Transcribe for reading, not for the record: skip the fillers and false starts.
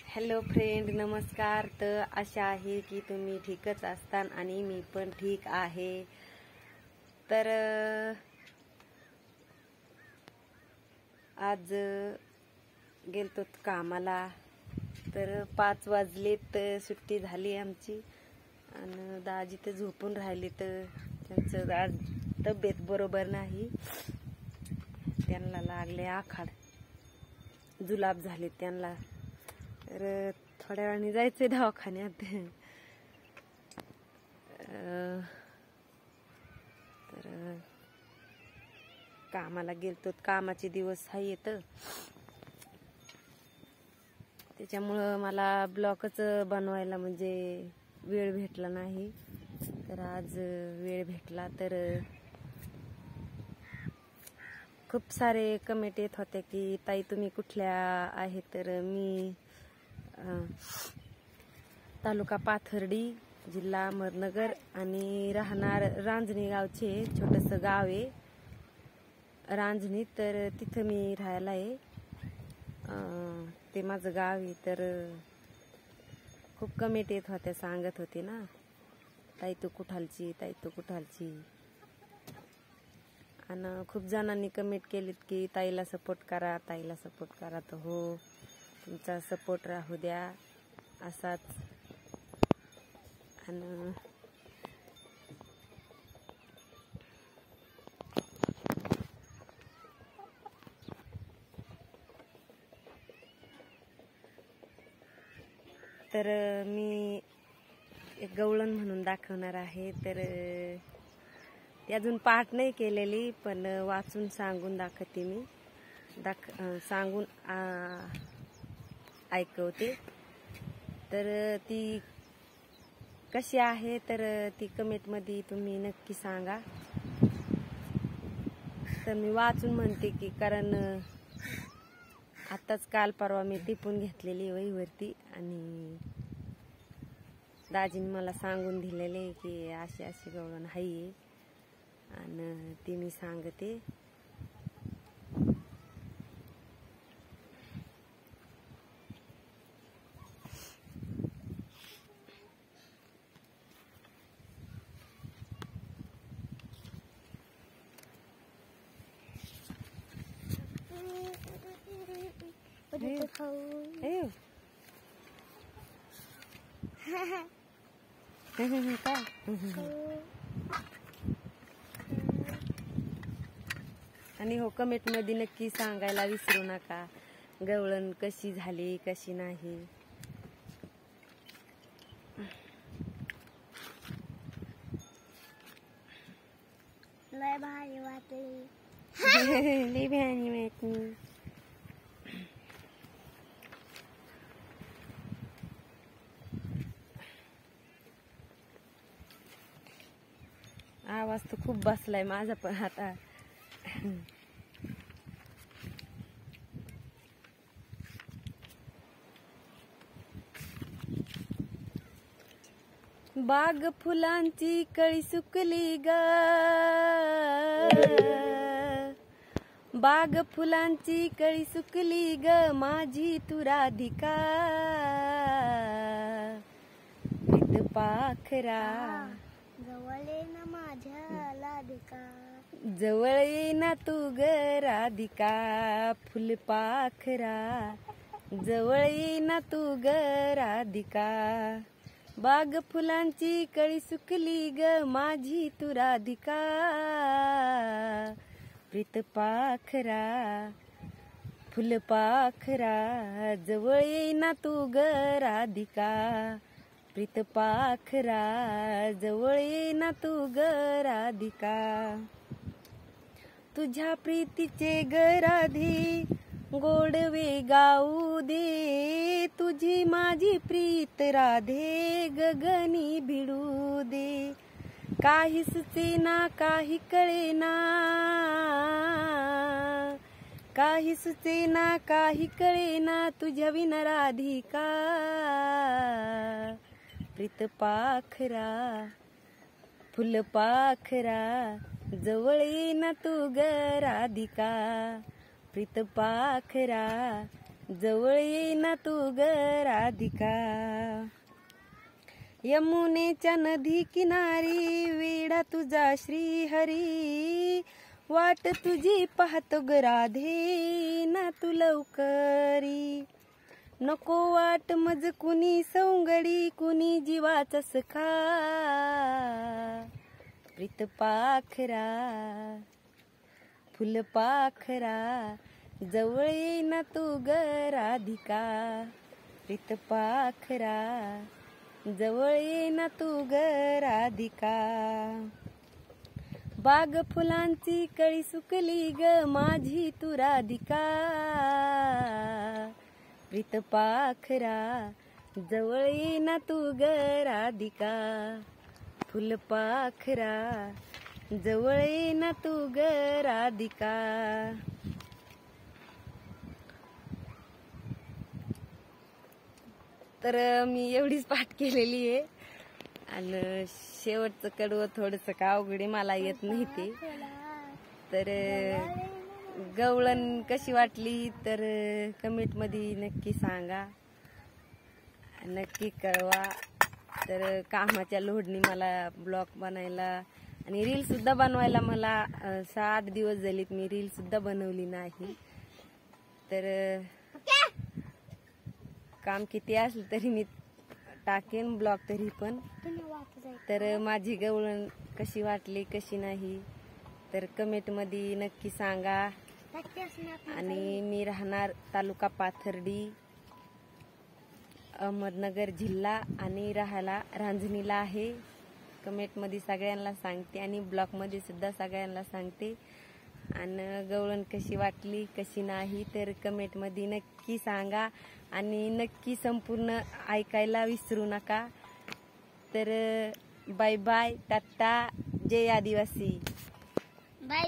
Hello friend, नमस्कार. तर आशा आहे की तुम्ही ठीकच असतान आणि मी पण ठीक आहे. तर आज गेलतो कामाला. तर 5 वाजलेत, सुट्टी झाली आमची आणि दाजी तर झोपून राहिले. तर त्यांचं आज तब्येत बरोबर नाही, त्यांना लागले आखाड, जुलाब झाले त्यांना. तर थोड्या वेळाने जायचंय दवाखान्यात. तर कामाला गेलतो, कामाचे दिवस हाय येत, त्याच्यामुळं मला ब्लॉगच बनवायला म्हणजे वेळ भेटला नाही. तर आज वेळ भेटला. तर खूप सारे कमेंट येत होते की ताई तुम्ही कुठल्या आहे. तर मी तालुका पाथर्डी, जिल्हा अहमदनगर आणि राहणार रांजणी गावचे. छोटंसं गाव आहे रांजणी, तर तिथं मी राहायला आहे. ते माझं गाव आहे. तर खूप कमेंट येत होत्या, सांगत होते ना, ताई तू कुठालची, ताई तू कुठालची. आणि खूप जणांनी कमेंट केलीत की ताईला सपोर्ट करा, ताईला सपोर्ट करा. तर हो, तुमचा सपोर्ट राहू द्या असाच. आणि तर मी एक गवळण म्हणून दाखवणार आहे. तर ती अजून पाठ नाही केलेली, पण वाचून सांगून दाखवते मी. सांगून ऐकवते. तर ती कशी आहे तर ती कमेंटमध्ये तुम्ही नक्की सांगा. तर मी वाचून म्हणते की, कारण आताच काल परवा मी टिपून घेतलेली वहीवरती आणि दाजीने मला सांगून दिलेले की अशी अशी गवळण आहे आणि ती मी सांगते. आणि हो, कमेंट मध्ये नक्की सांगायला विसरू नका गवळण कशी झाली कशी नाही. लय भारी वाटली. लय भारी वाटली. आवाज तर खूप बसलाय माझा पण आता. बाग फुलांची कळी सुकली ग, बाग फुलांची कळी सुकली ग, माझी तू राधिका. प्रीत पाखरा जवळ ये ना माझ्या राधिका, जवळ ये ना तू ग राधिका. फुलपाखरा जवळ ये ना तू ग राधिका. बाग फुलांची कळी सुकली ग, माझी तू राधिका. प्रीत पाखरा फुलपाखरा जवळ ये ना तू ग राधिका. प्रीत पाखरा जवळ ये ना तू ग राधिका. तुझ्या प्रीतीचे ग राधे गोडवे गाऊ दे, तुझी माझी प्रीत राधे गगनी भिडू दे. काही सुचेना काही कळेना, काही सुचेना काही कळेना, तुझ्या विना राधिका. प्रीत पाखरा फुलपाखरा जवळ ये ना तू ग राधिका. प्रीत पाखरा जवळ येईना तू ग राधिका. यमुनेच्या नदी किनारी वेडा तुझा श्रीहरी, वाट तुझी पाहतो ग राधे ना तू लवकरी. नको वाट मज कुणी सौंगडी, कुणी जीवाचा सखा, प्रीत पाखरा फुल पाखरा, जवळ येईना तू ग राधिका. प्रीत पाखरा जवळ येईना तू ग राधिका. बाग फुलांची कळी सुकली ग माझी तू राधिका. प्रीत पाखरा जवळ येईना तू ग राधिका. फुल पाखरा जवळ येईना तू ग राधिका. तर मी एवढीच पाठ केलेली आहे आणि शेवटचं कडवं थोडंसं का अवघड आहे, मला येत नाही ते. तर गवळण कशी वाटली तर कमेंट मध्ये नक्की सांगा, नक्की कळवा. तर कामाच्या लोडनी मला ब्लॉग बनायला आणि रील सुद्धा बनवायला मला 7 दिवस झालीत, मी रील सुद्धा बनवली नाही. तर काम किती असलं तरी मी टाकेन ब्लॉग तरी पण. तर माझी गवळण कशी वाटली कशी नाही तर कमेंट मध्ये नक्की सांगा. आणि मी राहणार तालुका पाथर्डी, अहमदनगर जिल्हा आणि राहायला रांजणीला आहे. कमेंट मध्ये सगळ्यांना सांगते आणि ब्लॉग मध्ये सुद्धा सगळ्यांना सांगते. आणि गवळण कशी वाटली कशी नाही तर कमेंट मध्ये नक्की सांगा आणि नक्की संपूर्ण ऐकायला विसरू नका. तर बाय बाय, टाटा, जय आदिवासी. बाय.